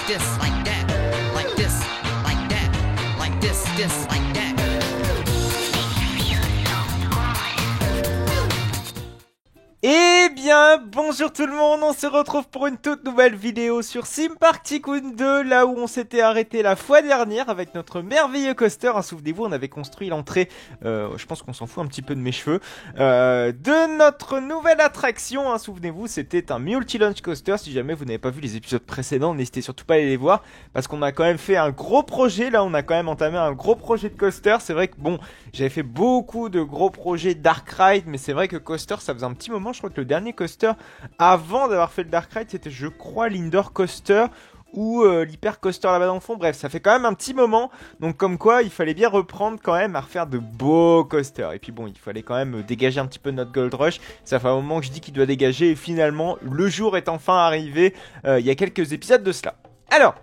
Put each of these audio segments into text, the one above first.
this, like that, like this, like that, like this, like that. Eh bien, bonjour tout le monde, on se retrouve pour une toute nouvelle vidéo sur Sim Park Tycoon 2, là où on s'était arrêté la fois dernière avec notre merveilleux coaster. Souvenez-vous, on avait construit l'entrée, je pense qu'on s'en fout un petit peu de mes cheveux, de notre nouvelle attraction. Souvenez-vous, c'était un multi-launch coaster. Si jamais vous n'avez pas vu les épisodes précédents, n'hésitez surtout pas à aller les voir, parce qu'on a quand même fait un gros projet. Là, on a quand même entamé un gros projet de coaster. C'est vrai que bon, j'avais fait beaucoup de gros projets Dark Ride, mais c'est vrai que coaster, ça faisait un petit moment. Je crois que le dernier coaster avant d'avoir fait le Dark Ride, c'était, je crois, l'Indoor Coaster ou l'Hyper Coaster là-bas dans le fond. Bref, ça fait quand même un petit moment. Donc comme quoi, il fallait bien reprendre quand même à refaire de beaux coasters. Et puis bon, il fallait quand même dégager un petit peu notre Gold Rush. Ça fait un moment que je dis qu'il doit dégager. Et finalement, le jour est enfin arrivé. Il y a quelques épisodes de cela. Alors,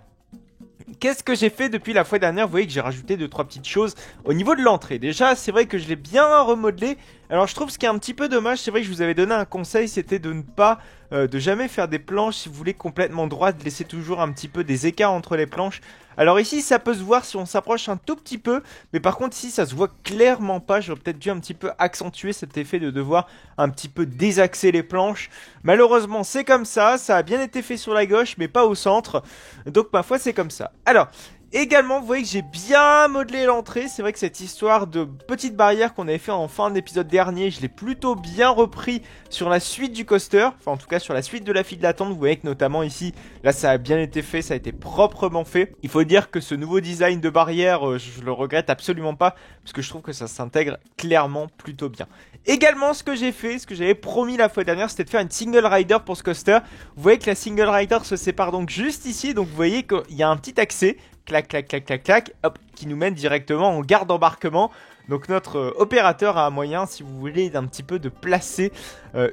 qu'est-ce que j'ai fait depuis la fois dernière? Vous voyez que j'ai rajouté 2-3 petites choses au niveau de l'entrée. Déjà, c'est vrai que je l'ai bien remodelé. Alors je trouve ce qui est un petit peu dommage, c'est vrai que je vous avais donné un conseil, c'était de ne pas, de jamais faire des planches si vous voulez complètement droite, de laisser toujours un petit peu des écarts entre les planches. Alors ici ça peut se voir si on s'approche un tout petit peu, mais par contre ici ça se voit clairement pas. J'aurais peut-être dû un petit peu accentuer cet effet de devoir un petit peu désaxer les planches. Malheureusement c'est comme ça a bien été fait sur la gauche mais pas au centre, donc ma foi c'est comme ça. Alors, également, vous voyez que j'ai bien modelé l'entrée. C'est vrai que cette histoire de petite barrière qu'on avait fait en fin d'épisode dernier, je l'ai plutôt bien repris sur la suite du coaster. Enfin, en tout cas, sur la suite de la file d'attente. Vous voyez que notamment ici, là, ça a bien été fait, ça a été proprement fait. Il faut dire que ce nouveau design de barrière, je le regrette absolument pas, parce que je trouve que ça s'intègre clairement plutôt bien. Également, ce que j'ai fait, ce que j'avais promis la fois dernière, c'était de faire une single rider pour ce coaster. Vous voyez que la single rider se sépare donc juste ici. Donc, vous voyez qu'il y a un petit accès. Clac, clac, clac, clac, clac, hop, qui nous mène directement en gare d'embarquement. Donc notre opérateur a moyen, si vous voulez, d'un petit peu de placer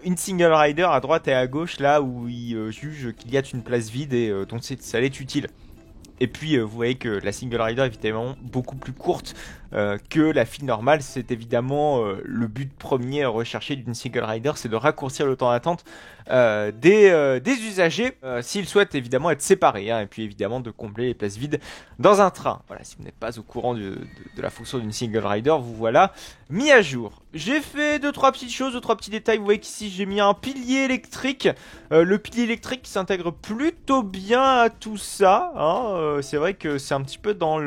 une single rider à droite et à gauche, là où il juge qu'il y a une place vide et dont ça l'est utile. Et puis vous voyez que la single rider est évidemment beaucoup plus courte que la file normale. C'est évidemment le but premier recherché d'une single rider, c'est de raccourcir le temps d'attente des usagers s'ils souhaitent évidemment être séparés, et puis évidemment de combler les places vides dans un train. Voilà, si vous n'êtes pas au courant de la fonction d'une single rider, vous voilà mis à jour. J'ai fait 2-3 petites choses, 2-3 petits détails. Vous voyez qu'ici j'ai mis un pilier électrique. Le pilier électrique qui s'intègre plutôt bien à tout ça. C'est vrai que c'est un petit peu dans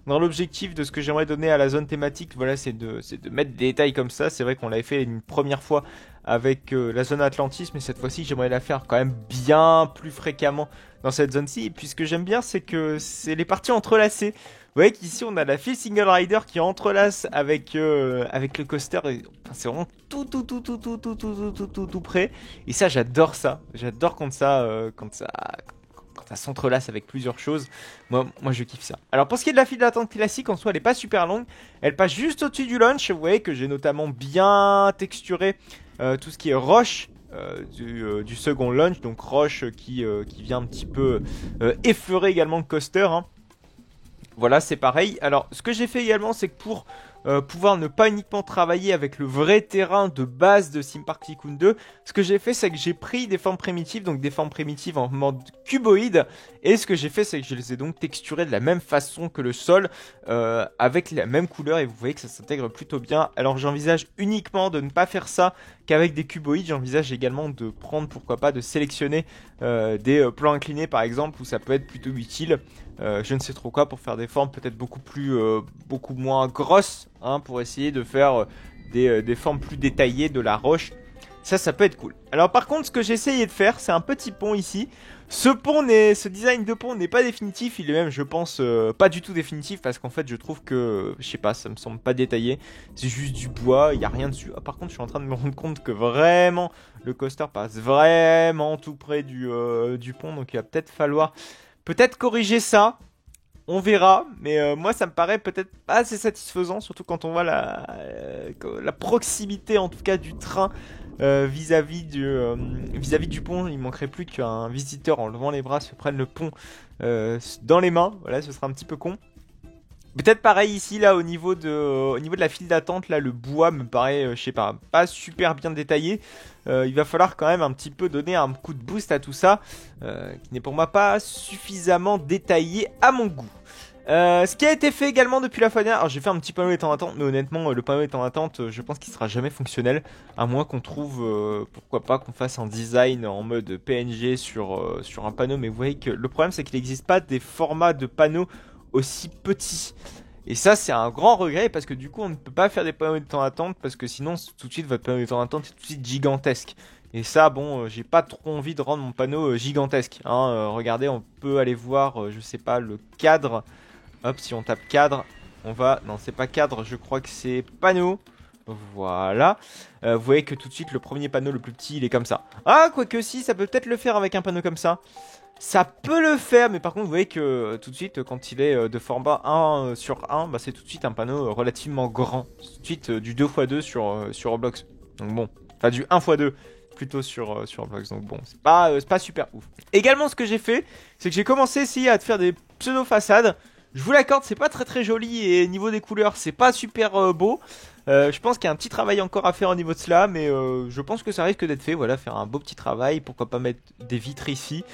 l'objectif de ce que j'aimerais donner à la zone thématique. Voilà, c'est de mettre des détails comme ça. C'est vrai qu'on l'avait fait une première fois avec la zone Atlantis, mais cette fois-ci j'aimerais la faire quand même bien plus fréquemment dans cette zone-ci. Et puis ce que j'aime bien, c'est que c'est les parties entrelacées. Vous voyez qu'ici on a la file single rider qui entrelace avec le coaster. C'est vraiment tout près. Et ça, j'adore ça. J'adore quand ça s'entrelace avec plusieurs choses. Moi je kiffe ça. Alors pour ce qui est de la file d'attente classique, en soi elle est pas super longue. Elle passe juste au-dessus du launch. Vous voyez que j'ai notamment bien texturé tout ce qui est roche du second launch. Donc roche qui vient un petit peu effleurer également le coaster. Voilà, c'est pareil. Alors, ce que j'ai fait également, c'est que pour pouvoir ne pas uniquement travailler avec le vrai terrain de base de Sim Park Tycoon 2, ce que j'ai fait, c'est que j'ai pris des formes primitives, donc des formes primitives en mode cuboïde, et ce que j'ai fait, c'est que je les ai donc texturées de la même façon que le sol, avec la même couleur, et vous voyez que ça s'intègre plutôt bien. Alors, j'envisage uniquement de ne pas faire ça qu'avec des cuboïdes. J'envisage également de prendre, pourquoi pas, de sélectionner des plans inclinés, par exemple, où ça peut être plutôt utile. Je ne sais trop quoi, pour faire des formes peut-être beaucoup moins grosses, pour essayer de faire des formes plus détaillées de la roche. Ça peut être cool. Alors par contre, ce que j'ai essayé de faire, c'est un petit pont ici. Ce design de pont n'est pas définitif, il est même, je pense, pas du tout définitif, parce qu'en fait, je trouve que, je sais pas, ça me semble pas détaillé. C'est juste du bois, il y a rien dessus. Par contre, je suis en train de me rendre compte que vraiment, le coaster passe vraiment tout près du pont, donc il va peut-être falloir corriger ça. On verra, mais moi ça me paraît peut-être pas assez satisfaisant, surtout quand on voit la proximité en tout cas du train vis-à-vis du pont. Il manquerait plus qu'un visiteur en levant les bras se prenne le pont dans les mains. Voilà, ce sera un petit peu con. Peut-être pareil ici, là, au niveau de la file d'attente, là, le bois me paraît, je sais pas super bien détaillé. Il va falloir quand même un petit peu donner un coup de boost à tout ça, qui n'est pour moi pas suffisamment détaillé à mon goût. Ce qui a été fait également depuis la fois dernière, alors j'ai fait un petit panneau étant d'attente, mais honnêtement le panneau étant d'attente, je pense qu'il sera jamais fonctionnel, à moins qu'on trouve, pourquoi pas qu'on fasse un design en mode PNG sur un panneau, mais vous voyez que le problème c'est qu'il n'existe pas des formats de panneaux aussi petits. Et ça c'est un grand regret parce que du coup on ne peut pas faire des panneaux étant d'attente parce que sinon tout de suite votre panneau étant d'attente est tout de suite gigantesque. Et ça, bon, j'ai pas trop envie de rendre mon panneau gigantesque. Hein. Regardez, on peut aller voir, je sais pas, le cadre. Hop, si on tape cadre, on va... Non, c'est pas cadre, je crois que c'est panneau. Voilà. Vous voyez que tout de suite, le premier panneau le plus petit, il est comme ça. Ah, quoique si, ça peut peut-être le faire avec un panneau comme ça. Ça peut le faire, mais par contre, vous voyez que tout de suite, quand il est de format 1 sur 1, bah, c'est tout de suite un panneau relativement grand. Tout de suite, du 2x2 sur Roblox. Donc bon, enfin du 1x2 plutôt sur Roblox. Donc bon, c'est pas super ouf. Également, ce que j'ai fait, c'est que j'ai commencé à essayer à te faire des pseudo-façades. Je vous l'accorde, c'est pas très joli et niveau des couleurs, c'est pas super beau. Je pense qu'il y a un petit travail encore à faire au niveau de cela, mais je pense que ça risque d'être fait. Voilà, faire un beau petit travail. Pourquoi pas mettre des vitres ici.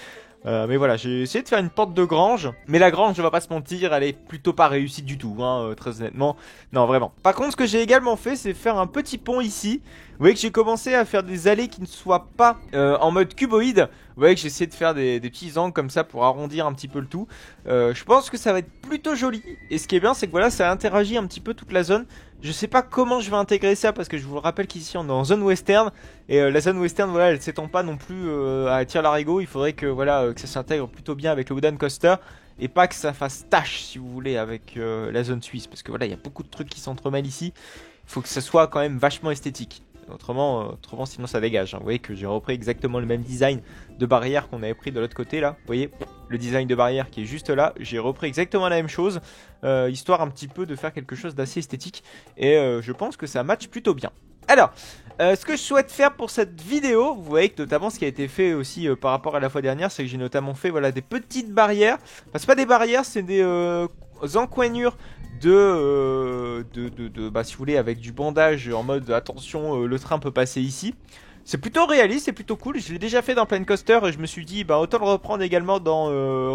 Mais voilà, j'ai essayé de faire une porte de grange. Mais la grange, je vais pas se mentir, elle est plutôt pas réussie du tout, hein, très honnêtement. Non, vraiment. Par contre, ce que j'ai également fait, c'est faire un petit pont ici. Vous voyez que j'ai commencé à faire des allées qui ne soient pas en mode cuboïde. Vous voyez que j'ai essayé de faire des petits angles comme ça pour arrondir un petit peu le tout. Je pense que ça va être plutôt joli. Et ce qui est bien, c'est que voilà, ça interagit un petit peu toute la zone. Je sais pas comment je vais intégrer ça parce que je vous le rappelle qu'ici on est en zone western. Et la zone western, voilà, elle s'étend pas non plus à Tire-Larigot. Il faudrait que, voilà, que ça s'intègre plutôt bien avec le Wooden Coaster. Et pas que ça fasse tâche, si vous voulez, avec la zone suisse. Parce que voilà, il y a beaucoup de trucs qui s'entremêlent ici. Il faut que ça soit quand même vachement esthétique. Autrement, sinon ça dégage. Hein. Vous voyez que j'ai repris exactement le même design de barrière qu'on avait pris de l'autre côté là. Vous voyez, le design de barrière qui est juste là. J'ai repris exactement la même chose, histoire un petit peu de faire quelque chose d'assez esthétique. Et je pense que ça match plutôt bien. Alors, ce que je souhaite faire pour cette vidéo, vous voyez que notamment ce qui a été fait aussi par rapport à la fois dernière, c'est que j'ai notamment fait voilà, des petites barrières. Enfin, c'est pas des barrières, c'est des encoignures bah, si vous voulez, avec du bandage en mode attention, le train peut passer ici. C'est plutôt réaliste, c'est plutôt cool. Je l'ai déjà fait dans Plane Coaster et je me suis dit, bah autant le reprendre également dans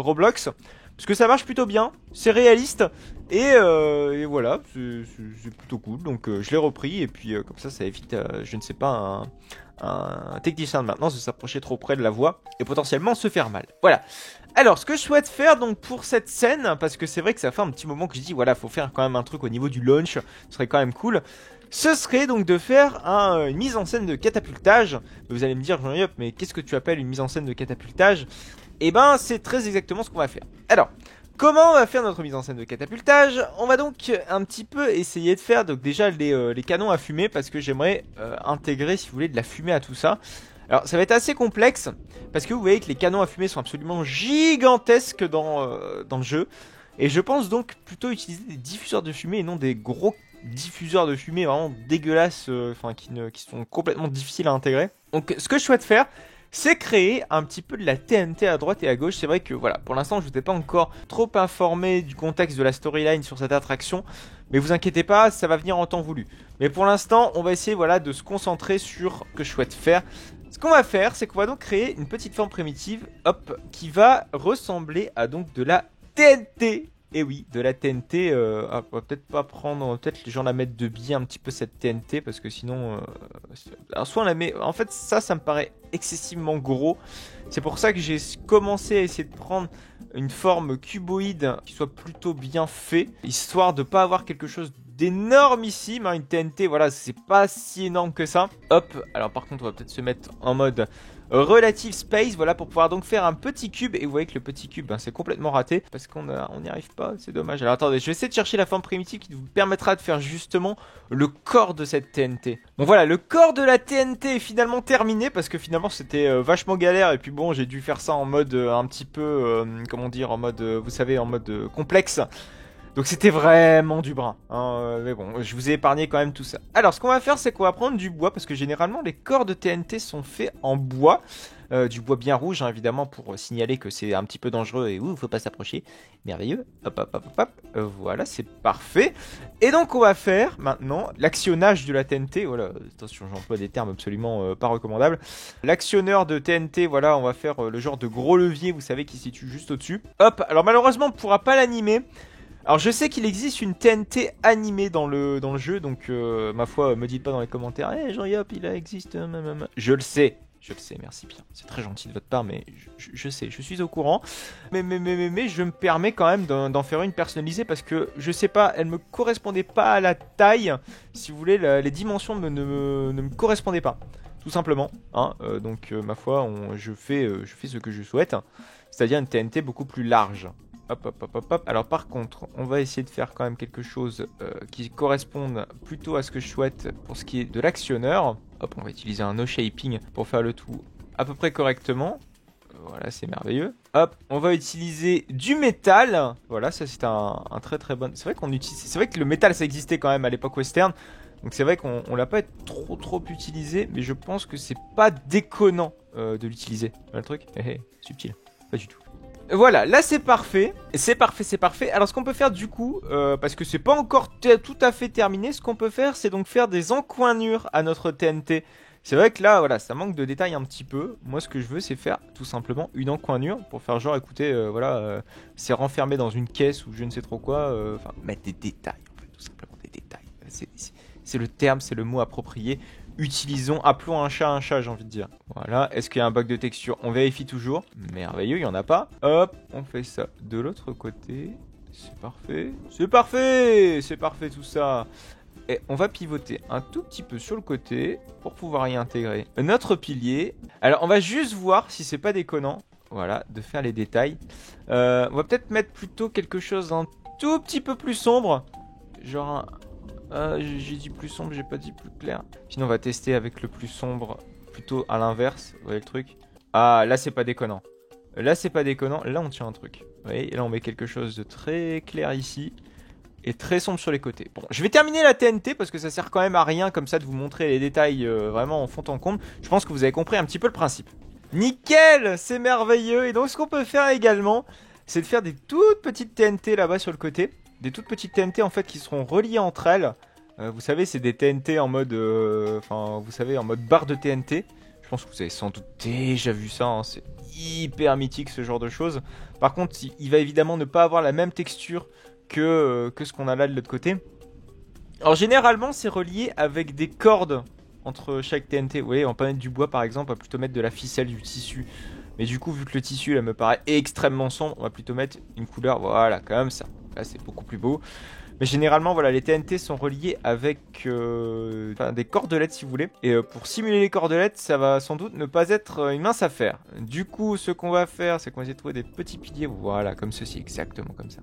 Roblox. Parce que ça marche plutôt bien, c'est réaliste. Et voilà, c'est plutôt cool. Donc je l'ai repris et puis comme ça évite, je ne sais pas, un technicien de maintenance de s'approcher trop près de la voie et potentiellement se faire mal. Voilà. Alors, ce que je souhaite faire donc pour cette scène, parce que c'est vrai que ça fait un petit moment que je dis, voilà, faut faire quand même un truc au niveau du launch, ce serait quand même cool. Ce serait donc de faire une mise en scène de catapultage. Vous allez me dire, Jean-Yop, mais qu'est-ce que tu appelles une mise en scène de catapultage? Eh ben, c'est très exactement ce qu'on va faire. Alors, comment on va faire notre mise en scène de catapultage? On va donc un petit peu essayer de faire donc déjà les canons à fumée, parce que j'aimerais intégrer, si vous voulez, de la fumée à tout ça. Alors ça va être assez complexe parce que vous voyez que les canons à fumée sont absolument gigantesques dans le jeu. Et je pense donc plutôt utiliser des diffuseurs de fumée et non des gros diffuseurs de fumée vraiment dégueulasses, qui sont complètement difficiles à intégrer. Donc ce que je souhaite faire, c'est créer un petit peu de la TNT à droite et à gauche. C'est vrai que voilà, pour l'instant je vous ai pas encore trop informé du contexte de la storyline sur cette attraction. Mais vous inquiétez pas, ça va venir en temps voulu. Mais pour l'instant, on va essayer voilà, de se concentrer sur ce que je souhaite faire. Ce qu'on va faire, c'est qu'on va donc créer une petite forme primitive, hop, qui va ressembler à donc de la TNT. Et oui, de la TNT, on va peut-être pas prendre, peut-être les gens la mettre de biais un petit peu cette TNT, parce que sinon, alors soit on la met, en fait ça me paraît excessivement gros. C'est pour ça que j'ai commencé à essayer de prendre une forme cuboïde qui soit plutôt bien fait, histoire de pas avoir quelque chose d'énormissime, hein. Une TNT, voilà, c'est pas si énorme que ça. Hop, alors par contre on va peut-être se mettre en mode relative space, voilà, pour pouvoir donc faire un petit cube. Et vous voyez que le petit cube, c'est complètement raté parce qu'on n'y arrive pas, c'est dommage. Alors attendez, je vais essayer de chercher la forme primitive qui vous permettra de faire justement le corps de cette TNT. Bon voilà, le corps de la TNT est finalement terminé parce que finalement c'était vachement galère. Et puis bon, j'ai dû faire ça en mode un petit peu, comment dire, en mode, vous savez, en mode complexe. Donc c'était vraiment du brun. Hein, mais bon, je vous ai épargné quand même tout ça. Alors ce qu'on va faire, c'est qu'on va prendre du bois, parce que généralement les corps de TNT sont faits en bois. Du bois bien rouge, hein, évidemment, pour signaler que c'est un petit peu dangereux et faut pas s'approcher. Merveilleux. Hop, hop, hop, hop, hop. Voilà, c'est parfait. Et donc on va faire maintenant l'actionnage de la TNT. Voilà, attention, j'emploie des termes absolument pas recommandables. L'actionneur de TNT, voilà, on va faire le genre de gros levier, vous savez, qui se situe juste au-dessus. Hop, alors malheureusement, on ne pourra pas l'animer. Alors je sais qu'il existe une TNT animée dans le jeu, donc ma foi, me dites pas dans les commentaires, Jean-Yop, il existe, je le sais, merci Pierre, c'est très gentil de votre part, mais je sais, je suis au courant, mais je me permets quand même d'en faire une personnalisée, parce que je sais pas, elle me correspondait pas à la taille, si vous voulez, les dimensions ne me correspondaient pas, tout simplement, hein, donc ma foi, je fais ce que je souhaite, c'est-à-dire une TNT beaucoup plus large. Hop, hop, hop, hop, hop. Alors par contre, on va essayer de faire quand même quelque chose qui corresponde plutôt à ce que je souhaite pour ce qui est de l'actionneur. Hop, on va utiliser un no shaping pour faire le tout à peu près correctement. Voilà, c'est merveilleux. Hop, on va utiliser du métal. Voilà, ça c'est un très très bon. C'est vrai qu'on utilise. C'est vrai que le métal ça existait quand même à l'époque western. Donc c'est vrai qu'on l'a pas trop utilisé, mais je pense que c'est pas déconnant de l'utiliser. Le truc, subtil, pas du tout. Voilà, là c'est parfait, c'est parfait. Alors ce qu'on peut faire du coup, parce que c'est pas encore tout à fait terminé, ce qu'on peut faire c'est donc faire des encoignures à notre TNT. C'est vrai que là, voilà, ça manque de détails un petit peu. Moi ce que je veux c'est faire tout simplement une encoignure pour faire genre, écoutez, voilà, c'est renfermé dans une caisse ou je ne sais trop quoi. Enfin, mettre des détails, en fait, tout simplement des détails. C'est le terme, c'est le mot approprié. Appelons un chat, j'ai envie de dire. Voilà, est-ce qu'il y a un bug de texture? On vérifie toujours. Merveilleux, il n'y en a pas. Hop, on fait ça de l'autre côté. C'est parfait. C'est parfait tout ça. Et on va pivoter un tout petit peu sur le côté pour pouvoir y intégrer notre pilier. Alors, on va juste voir si c'est pas déconnant. Voilà, de faire les détails. On va peut-être mettre plutôt quelque chose d'un tout petit peu plus sombre. Genre un... j'ai dit plus sombre, j'ai pas dit plus clair. Sinon on va tester avec le plus sombre, plutôt à l'inverse, vous voyez le truc? Ah, là c'est pas déconnant. Là on tient un truc. Vous voyez, et là on met quelque chose de très clair ici. Et très sombre sur les côtés. Bon, je vais terminer la TNT parce que ça sert quand même à rien comme ça de vous montrer les détails vraiment en fond en comble. Je pense que vous avez compris un petit peu le principe. Nickel, c'est merveilleux. Et donc ce qu'on peut faire également, c'est de faire des toutes petites TNT là-bas sur le côté. Des toutes petites TNT en fait qui seront reliées entre elles. Vous savez, c'est des TNT en mode, vous savez, en mode barre de TNT. Je pense que vous avez sans doute déjà vu ça. Hein, c'est hyper mythique ce genre de choses. Par contre, il va évidemment ne pas avoir la même texture que ce qu'on a là de l'autre côté. Alors généralement, c'est relié avec des cordes entre chaque TNT. Vous voyez, on va pas mettre du bois par exemple, on va plutôt mettre de la ficelle, du tissu. Mais du coup, vu que le tissu là me paraît extrêmement sombre, on va plutôt mettre une couleur, voilà, comme ça. Là, c'est beaucoup plus beau. Mais généralement, voilà, les TNT sont reliés avec des cordelettes, si vous voulez. Et pour simuler les cordelettes, ça va sans doute ne pas être une mince affaire. Du coup, ce qu'on va faire, c'est qu'on va essayer de trouver des petits piliers. Voilà, comme ceci, exactement comme ça.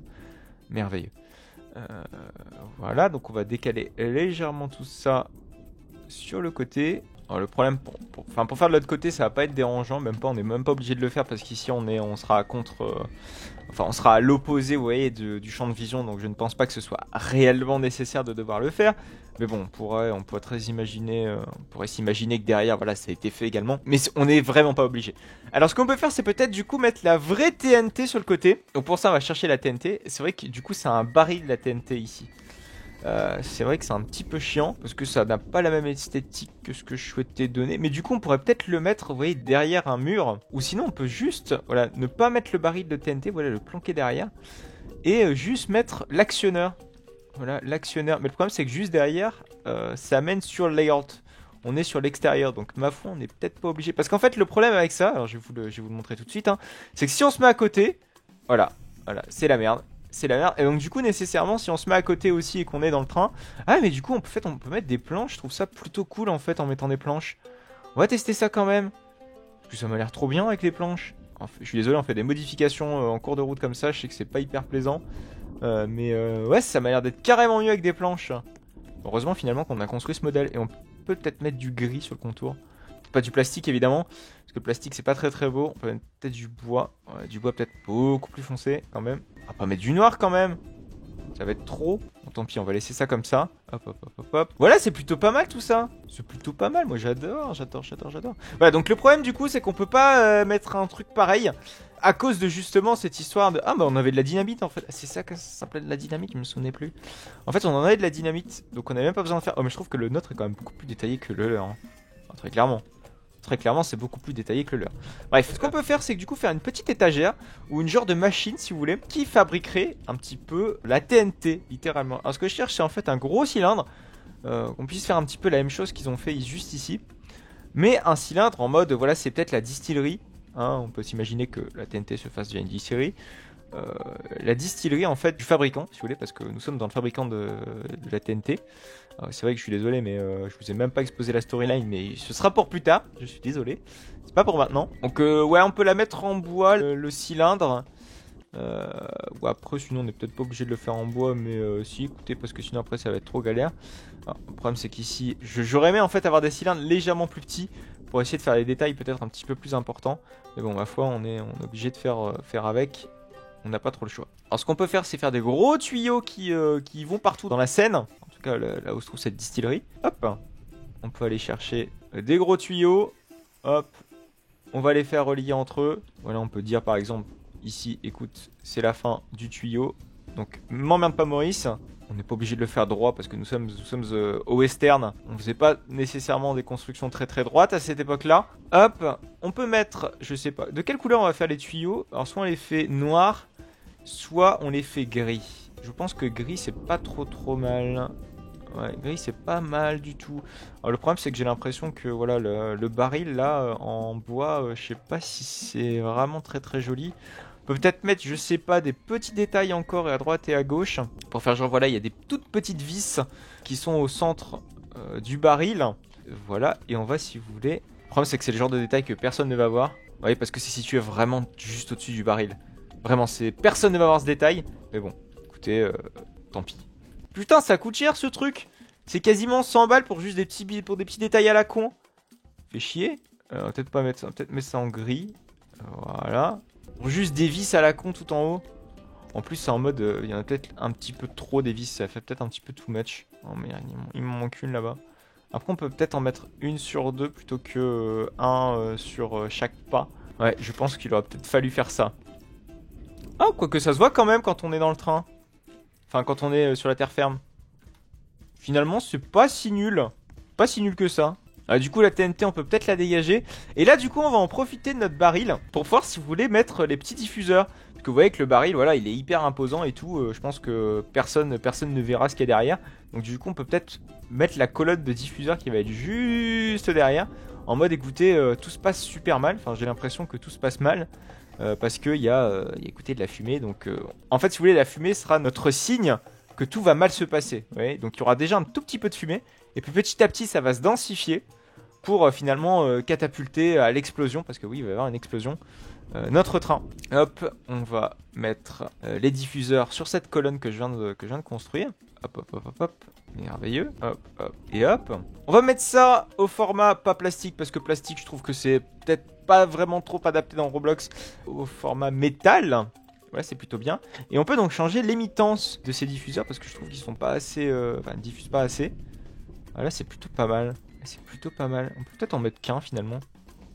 Merveilleux. Voilà, donc on va décaler légèrement tout ça sur le côté. Alors, le problème, pour faire de l'autre côté, ça va pas être dérangeant, on n'est même pas obligé de le faire parce qu'ici on sera contre, on sera à l'opposé, vous voyez, du champ de vision, donc je ne pense pas que ce soit réellement nécessaire de devoir le faire. Mais bon, on pourrait s'imaginer que derrière, voilà, ça a été fait également, mais on n'est vraiment pas obligé. Alors, ce qu'on peut faire, c'est peut-être du coup mettre la vraie TNT sur le côté. Donc pour ça, on va chercher la TNT. C'est vrai que du coup, c'est un baril la TNT ici. C'est vrai que c'est un petit peu chiant parce que ça n'a pas la même esthétique que ce que je souhaitais donner, mais du coup on pourrait peut-être le mettre, vous voyez, derrière un mur, ou sinon on peut juste, voilà, ne pas mettre le baril de TNT, voilà, le planquer derrière et juste mettre l'actionneur, voilà, l'actionneur. Mais le problème c'est que juste derrière ça mène sur le layout, on est sur l'extérieur, donc ma foi on n'est peut-être pas obligé, parce qu'en fait le problème avec ça, alors je vais vous le montrer tout de suite, hein, c'est que si on se met à côté, voilà, c'est la merde. C'est la merde. Et donc du coup nécessairement si on se met à côté aussi et qu'on est dans le train, ah mais du coup on peut mettre des planches. Je trouve ça plutôt cool en fait en mettant des planches. On va tester ça quand même, parce que ça m'a l'air trop bien avec les planches. Je suis désolé, on fait des modifications en cours de route comme ça. Je sais que c'est pas hyper plaisant, mais ouais, ça m'a l'air d'être carrément mieux avec des planches. Heureusement finalement qu'on a construit ce modèle. Et on peut peut-être mettre du gris sur le contour, pas du plastique évidemment, parce que le plastique c'est pas très très beau. On peut mettre peut-être du bois, ouais, du bois peut-être beaucoup plus foncé quand même. On va pas mettre du noir quand même. Ça va être trop. Bon, tant pis, on va laisser ça comme ça. Hop, hop, hop, hop, hop. Voilà, c'est plutôt pas mal tout ça. C'est plutôt pas mal. Moi, j'adore. Voilà, donc le problème du coup, c'est qu'on peut pas mettre un truc pareil. À cause de justement cette histoire de... Ah bah on avait de la dynamite en fait. C'est ça que ça s'appelait de la dynamite, je me souvenais plus. En fait on en avait de la dynamite, donc on avait même pas besoin de faire... Oh mais je trouve que le nôtre est quand même beaucoup plus détaillé que le leur. Hein. Enfin, très clairement. Très clairement c'est beaucoup plus détaillé que le leur. Bref, ce qu'on peut faire c'est que du coup faire une petite étagère, ou une genre de machine si vous voulez, qui fabriquerait un petit peu la TNT, littéralement. Alors ce que je cherche c'est en fait un gros cylindre, qu'on puisse faire un petit peu la même chose qu'ils ont fait juste ici. Mais un cylindre en mode, voilà c'est peut-être la distillerie. Hein, on peut s'imaginer que la TNT se fasse via une distillerie. La distillerie en fait du fabricant, si vous voulez, parce que nous sommes dans le fabricant de la TNT. C'est vrai que je suis désolé, mais je vous ai même pas exposé la storyline, mais ce sera pour plus tard. Je suis désolé, c'est pas pour maintenant. Donc ouais, on peut la mettre en bois, le cylindre. Ou après, sinon on n'est peut-être pas obligé de le faire en bois, mais si, écoutez, parce que sinon après ça va être trop galère. Alors, le problème c'est qu'ici, j'aurais aimé en fait avoir des cylindres légèrement plus petits pour essayer de faire les détails peut-être un petit peu plus importants. Mais bon, ma foi, on est obligé de faire avec. On n'a pas trop le choix. Alors ce qu'on peut faire, c'est faire des gros tuyaux qui vont partout dans la Seine. En tout cas, là où se trouve cette distillerie. Hop, on peut aller chercher des gros tuyaux. Hop, on va les faire relier entre eux. Voilà, on peut dire par exemple, ici, écoute, c'est la fin du tuyau. Donc, m'emmerde pas Maurice. On n'est pas obligé de le faire droit parce que nous sommes au western. On ne faisait pas nécessairement des constructions très très droites à cette époque-là. Hop, on peut mettre, je sais pas, de quelle couleur on va faire les tuyaux. Alors soit on les fait noirs, soit on les fait gris. Je pense que gris c'est pas trop mal. Ouais, gris c'est pas mal du tout. Alors le problème c'est que j'ai l'impression que voilà le baril là en bois, je sais pas si c'est vraiment très très joli. On peut peut-être mettre, je sais pas, des petits détails encore à droite et à gauche. Pour faire genre, voilà, il y a des toutes petites vis qui sont au centre du baril. Voilà, et on va, si vous voulez... Le problème, c'est que c'est le genre de détail que personne ne va voir. Vous voyez, parce que c'est situé vraiment juste au-dessus du baril. Vraiment, personne ne va voir ce détail. Mais bon, écoutez, tant pis. Putain, ça coûte cher ce truc. C'est quasiment 100 balles pour juste des petits détails à la con. Fait chier. Peut-être pas mettre ça, peut-être mettre ça en gris. Voilà. Juste des vis à la con tout en haut. En plus c'est en mode, il y en a peut-être un petit peu trop des vis, ça fait peut-être un petit peu too much. Oh merde, il m'en manque une là-bas. Après on peut peut-être en mettre une sur deux plutôt que un sur chaque pas. Ouais, je pense qu'il aurait peut-être fallu faire ça. Ah, quoique ça se voit quand même quand on est dans le train. Enfin quand on est sur la terre ferme. Finalement c'est pas si nul. Pas si nul que ça. Du coup la TNT on peut peut-être la dégager. Et là du coup on va en profiter de notre baril pour voir si vous voulez mettre les petits diffuseurs. Parce que vous voyez que le baril voilà il est hyper imposant et tout. Je pense que personne ne verra ce qu'il y a derrière. Donc du coup on peut peut-être mettre la colonne de diffuseur qui va être juste derrière. En mode écoutez tout se passe super mal. Enfin j'ai l'impression que tout se passe mal. Parce qu'il y a écoutez de la fumée. Donc en fait si vous voulez la fumée sera notre signe que tout va mal se passer. Vous voyez, donc il y aura déjà un tout petit peu de fumée. Et puis petit à petit ça va se densifier. Pour finalement catapulter à l'explosion, parce que oui, il va y avoir une explosion, notre train. Hop, on va mettre les diffuseurs sur cette colonne que je viens de construire. Hop, hop, hop, hop, hop, merveilleux. Hop, hop, et hop. On va mettre ça au format pas plastique, parce que plastique, je trouve que c'est peut-être pas vraiment trop adapté dans Roblox, au format métal. Voilà, c'est plutôt bien. Et on peut donc changer l'émittance de ces diffuseurs, parce que je trouve qu'ils sont pas assez... Enfin, ils diffusent pas assez. Voilà, c'est plutôt pas mal. C'est plutôt pas mal. On peut peut-être en mettre qu'un finalement.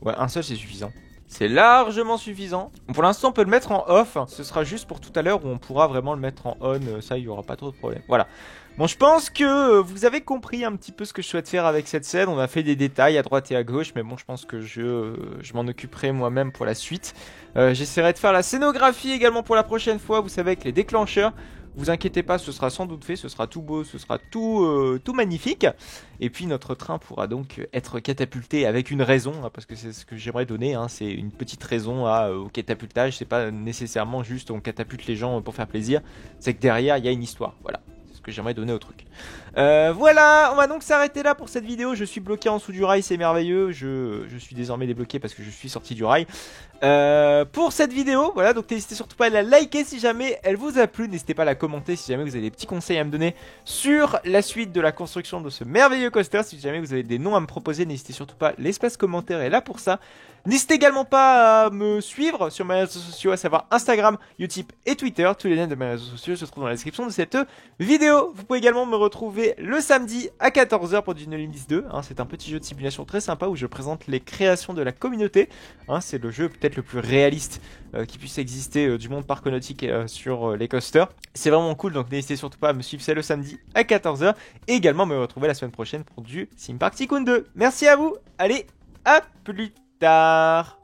Ouais, un seul c'est suffisant. C'est largement suffisant. Pour l'instant on peut le mettre en off. Ce sera juste pour tout à l'heure où on pourra vraiment le mettre en on. Ça il n'y aura pas trop de problème. Voilà. Bon je pense que vous avez compris un petit peu ce que je souhaite faire avec cette scène. On a fait des détails à droite et à gauche. Mais bon je pense que je m'en occuperai moi-même pour la suite. J'essaierai de faire la scénographie également pour la prochaine fois. Vous savez avec les déclencheurs. Vous inquiétez pas, ce sera sans doute fait, ce sera tout beau, ce sera tout magnifique. Et puis notre train pourra donc être catapulté avec une raison, hein, parce que c'est ce que j'aimerais donner, hein, c'est une petite raison au catapultage. C'est pas nécessairement juste on catapulte les gens pour faire plaisir, c'est que derrière il y a une histoire, voilà. C'est ce que j'aimerais donner au truc. Voilà, on va donc s'arrêter là pour cette vidéo. Je suis bloqué en dessous du rail, c'est merveilleux. Je suis désormais débloqué parce que je suis sorti du rail. Pour cette vidéo, voilà, donc n'hésitez surtout pas à la liker si jamais elle vous a plu. N'hésitez pas à la commenter si jamais vous avez des petits conseils à me donner sur la suite de la construction de ce merveilleux coaster. Si jamais vous avez des noms à me proposer, n'hésitez surtout pas, l'espace commentaire est là pour ça. N'hésitez également pas à me suivre sur mes réseaux sociaux, à savoir Instagram, Utip et Twitter. Tous les liens de mes réseaux sociaux se trouvent dans la description de cette vidéo. Vous pouvez également me retrouver le samedi à 14 h pour du No Limits 2. C'est un petit jeu de simulation très sympa où je présente les créations de la communauté. C'est le jeu peut-être le plus réaliste qui puisse exister du monde parconautique sur les coasters. C'est vraiment cool, donc n'hésitez surtout pas à me suivre, c'est le samedi à 14 h. Et également me retrouver la semaine prochaine pour du Sim Park Tycoon 2. Merci à vous, allez, à plus tard.